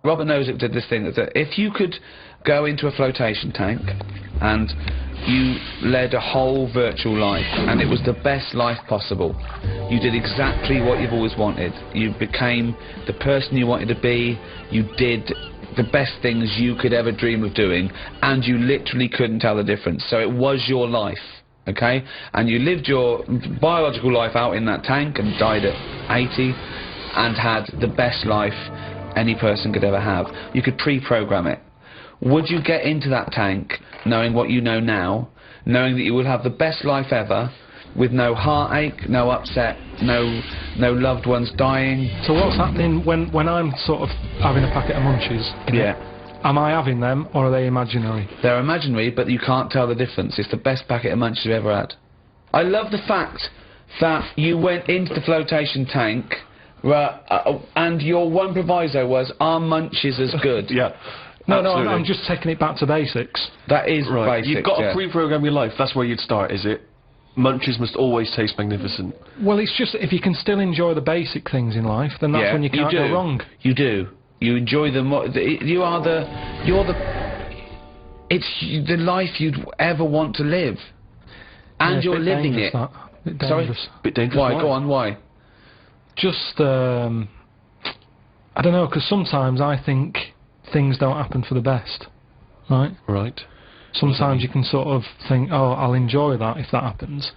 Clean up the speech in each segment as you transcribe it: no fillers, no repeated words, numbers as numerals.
Robert Nozick did this thing that if you could go into a flotation tank and you led a whole virtual life and it was the best life possible, you did exactly what you've always wanted. You became the person you wanted to be, you did the best things you could ever dream of doing, and you literally couldn't tell the difference. So it was your life, okay? And you lived your biological life out in that tank and died at 80 and had the best life any person could ever have. You could pre-program it. Would you get into that tank knowing what you know now, knowing that you will have the best life ever, with no heartache, no upset, no loved ones dying? So what's happening when I'm sort of having a packet of Munchies? Yeah. Am I having them, or are they imaginary? They're imaginary, but you can't tell the difference. It's the best packet of Munchies you've ever had. I love the fact that you went into the flotation tank, and your one proviso was, are Munchies as good? Yeah. No, I'm just taking it back to basics. That is right. basics, You've got to pre-program your life. That's where you'd start, is it? Munchies must always taste magnificent. Well, it's just, if you can still enjoy the basic things in life, then that's when you can't go wrong. You do. You enjoy them. It's the life you'd ever want to live, and you're living it. Bit dangerous. Sorry? Bit dangerous. Why? Go on. Why? Just, I don't know, because sometimes I think things don't happen for the best, right? Right. Sometimes you can sort of think, oh, I'll enjoy that if that happens,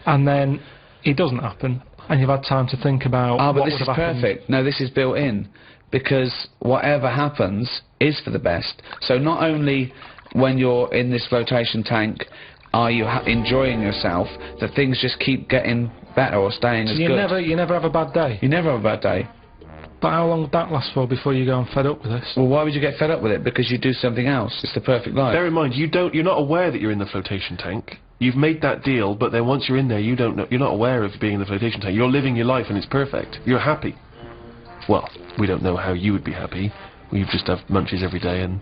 and then it doesn't happen, and you've had time to think about what would have happened. Perfect. No, this is built in, because whatever happens is for the best. So not only when you're in this flotation tank are you enjoying yourself, that things just keep getting better or staying as good. You never have a bad day? You never have a bad day. But how long would that last for before you go and fed up with this? Well, why would you get fed up with it? Because you do something else. It's the perfect life. Bear in mind, you're not aware that you're in the flotation tank. You've made that deal, but then once you're in there, you don't know, you're not aware of being in the flotation tank. You're living your life and it's perfect. You're happy. Well, we don't know how you would be happy. We just have Munchies every day and...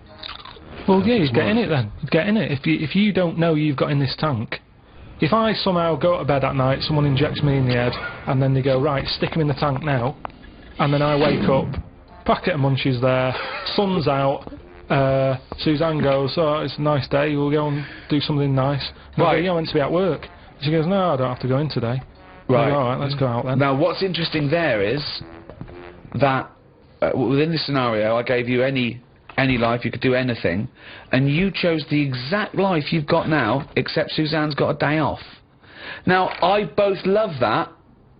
Well, yeah, you'd get in it then. You'd get in it. If you don't know you've got in this tank, if I somehow go to bed at night, someone injects me in the head, and then they go, right, stick him in the tank now, and then I wake up, packet of Munchies there, sun's out, Suzanne goes, oh, it's a nice day, we'll go and do something nice. And I go, you're meant to be at work. She goes, no, I don't have to go in today. Right. I go, alright, let's go out then. Now, what's interesting there is that within this scenario, I gave you any life, you could do anything, and you chose the exact life you've got now, except Suzanne's got a day off. Now, I both love that.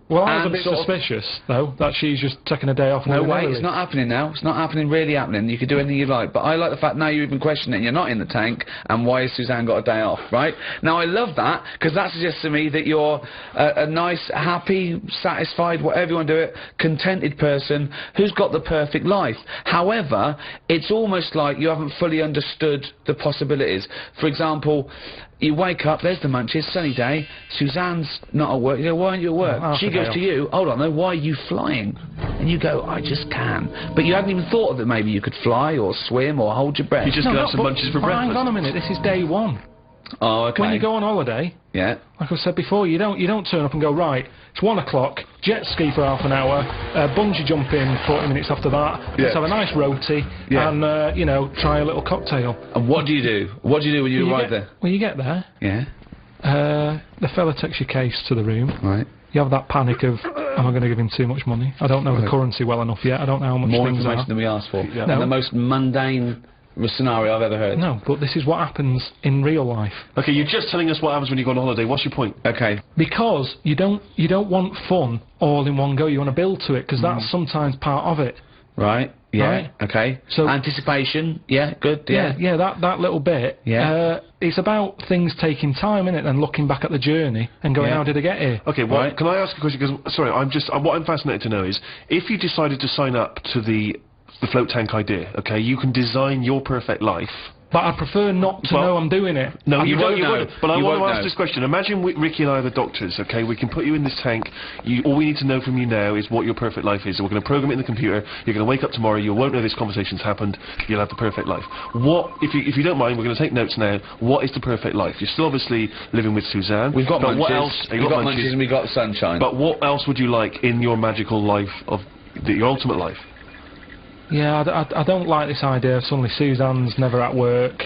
Well, I was a bit suspicious, though, that she's just taking a day off. No way, it's not happening now. It's not happening, really happening. You can do anything you like. But I like the fact now you're even questioning it. You're not in the tank, and why has Suzanne got a day off, right? Now, I love that, because that suggests to me that you're a nice, happy, satisfied, whatever you want to do it, contented person who's got the perfect life. However, it's almost like you haven't fully understood the possibilities. For example, you wake up, there's the Munchies, sunny day, Suzanne's not at work, you go, why aren't you at work? She goes to you, hold on though, why are you flying? And you go, I just can. But you hadn't even thought that maybe you could fly or swim or hold your breath. You just go have some Munchies for breakfast. Hang on a minute, this is day one. Oh, okay. When you go on holiday, like I said before, you don't turn up and go, right, it's 1 o'clock, jet ski for half an hour, bungee jumping 40 minutes after that, let's have a nice roti, and, you know, try a little cocktail. And what do you do? What do you do when you arrive there? When you get there, the fella takes your case to the room. Right. You have that panic of, am I going to give him too much money? I don't know the currency well enough yet, I don't know how much More things information are. than we asked for. No. And the most mundane scenario I've ever heard. No, but this is what happens in real life. Okay, you're just telling us what happens when you go on holiday. What's your point? Okay. Because you don't want fun all in one go. You want to build to it, because that's sometimes part of it. Right. Yeah. Right? Okay. So anticipation. Yeah. Good. Yeah. Yeah. That little bit. Yeah. It's about things taking time, innit, and looking back at the journey and going, how did I get here? Okay. Well, can I ask a question? Because sorry, what I'm fascinated to know is if you decided to sign up to the float tank idea, okay, you can design your perfect life. But I prefer not to know I'm doing it. No, you won't won't. But I want to ask know. this question. Imagine Ricky and I are the doctors, okay? We can put you in this tank. All we need to know from you now is what your perfect life is. So we're going to program it in the computer. You're going to wake up tomorrow. You won't know this conversation's happened. You'll have the perfect life. What, if you don't mind, we're going to take notes now. What is the perfect life? You're still obviously living with Suzanne. We've got Munchies. What else? We've got Munchies and we've got sunshine. But what else would you like in your magical life your ultimate life? Yeah, I don't like this idea of suddenly Suzanne's never at work.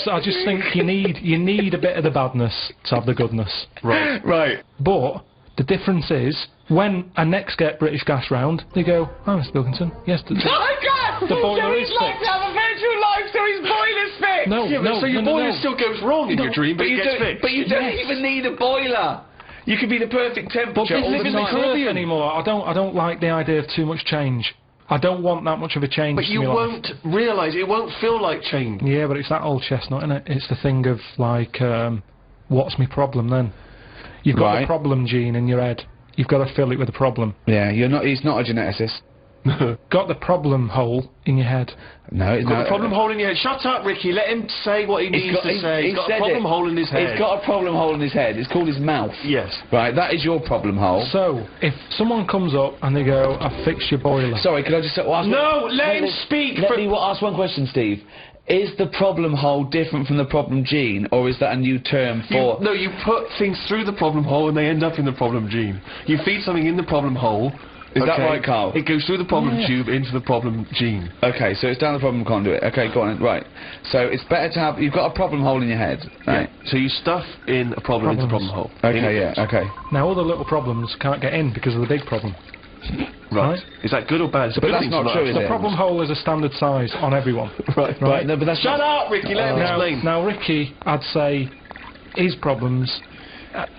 I just think you need a bit of the badness to have the goodness. Right. Right. But the difference is, when I next get British Gas round, they go, "Oh, Mr. Pilkington, yes, Oh my God! the boiler so is he's like fixed." to have a virtual life, so his boiler's fixed. No, Yeah, but so your boiler still goes wrong in your dream, but it gets fixed. But you don't even need a boiler. You could be the perfect temperature all the Live in the time. Caribbean anymore. I don't like the idea of too much change. I don't want that much of a change. But to you my life. won't realise, it won't feel like change. Yeah, but it's that old chestnut, isn't it? It's the thing of like, what's my problem then? You've got Right. the problem gene in your head. You've got to fill it with a problem. Yeah, he's not a geneticist. Got the problem hole in your head. No, it's Got not. a problem hole in your head. Shut up, Ricky. Let him say what he needs to say. He's got a problem hole in his head. He's got a problem hole in his head. It's called his mouth. Yes. Right, that is your problem hole. So, if someone comes up and they go, "I've fixed your boiler," Sorry, could I just ask No, let him speak. Let me ask one question, Steve. Is the problem hole different from the problem gene, or is that a new term for... No, you put things through the problem hole and they end up in the problem gene. You feed something in the problem hole. Is that right, Carl? It goes through the problem tube into the problem gene. Okay, so it's down the problem conduit. Okay, go on. Right. So it's better to have... You've got a problem hole in your head, right? Yeah. So you stuff in a problem into the problem hole. Okay, yeah, okay. now all the little problems can't get in because of the big problem. Right. Is that good or bad? It's a But good that's thing not to true, know. is The it? problem hole is a standard size on everyone. Right. No, but that's Shut up, Ricky. Let him explain. Now, Ricky, I'd say his problems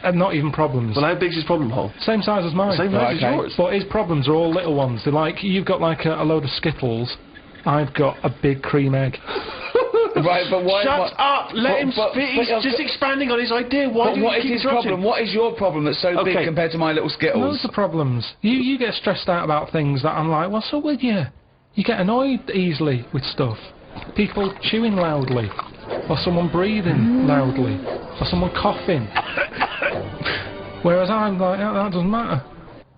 are not even problems. Well, how big's his problem hole? Same size as mine. Same size as okay. yours. But his problems are all little ones. They're like, you've got like a load of Skittles, I've got a big cream egg. Right, but why... Shut up! Let him speak. He's but- just expanding on his idea. Why But do you what is keep his interrupting? problem? What is your problem that's so big Okay. compared to my little Skittles? Loads of problems. You get stressed out about things that I'm like, what's up with you? You get annoyed easily with stuff. People chewing loudly, or someone breathing loudly, or someone coughing. Whereas I'm like, that doesn't matter.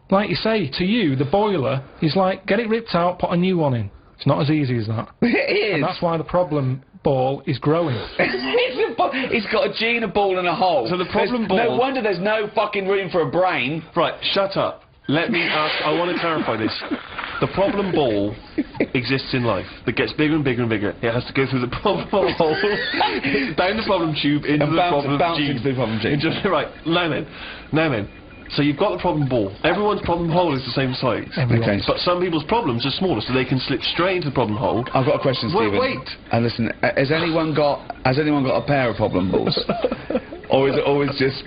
Like you say, to you, the boiler is like, get it ripped out, put a new one in. It's not as easy as that. It And is. that's why the problem ball is growing. It's got a gene, a ball and a hole. So the problem No ball- wonder there's no fucking room for a brain. Right, shut up. Let me ask, I want to clarify this. The problem ball exists in life. It gets bigger and bigger and bigger. It has to go through the problem hole, down the problem tube, into And the problem bounce gene. into the problem gene. Right, now then. So you've got the problem ball. Everyone's problem hole is the same size. Okay. But some people's problems are smaller, so they can slip straight into the problem hole. I've got a question, Wait, Stephen. wait. And listen, has anyone got a pair of problem balls? Or is it always just...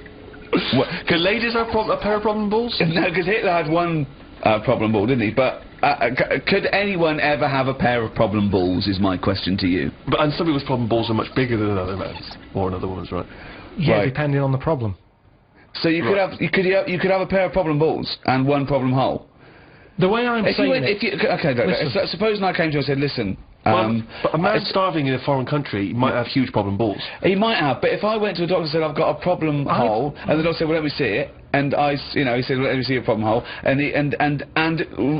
Can ladies have a pair of problem balls? No, because Hitler had one problem ball, didn't he? But could anyone ever have a pair of problem balls, is my question to you. And some people's problem balls are much bigger than another man's. Or another woman's, right? Yeah, Right. depending on the problem. So you could have you could have a pair of problem balls and one problem hole. The way I'm If you saying went, it... okay, look, Listen. supposing I came to you and said, listen, But a man starving in a foreign country might have huge problem balls. he might have, but if I went to a doctor and said I've got a problem hole, and the doctor said, well, let me see it, and he said, well, let me see your problem hole, and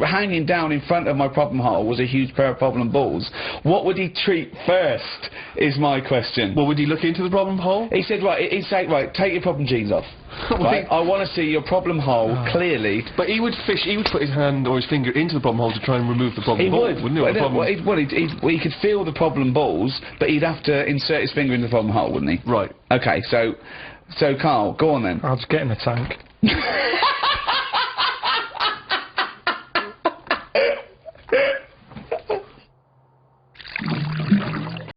hanging down in front of my problem hole was a huge pair of problem balls. What would he treat first? Is my question. Well, would he look into the problem hole? He said, he'd say, right, take your problem genes off. Right, I want to see your problem hole clearly. But he would put his hand or his finger into the problem hole to try and remove the problem He ball, would. wouldn't he? He could feel the problem balls, but he'd have to insert his finger into the problem hole, wouldn't he? Right. Okay, so Carl, go on then. I'll just get in the tank.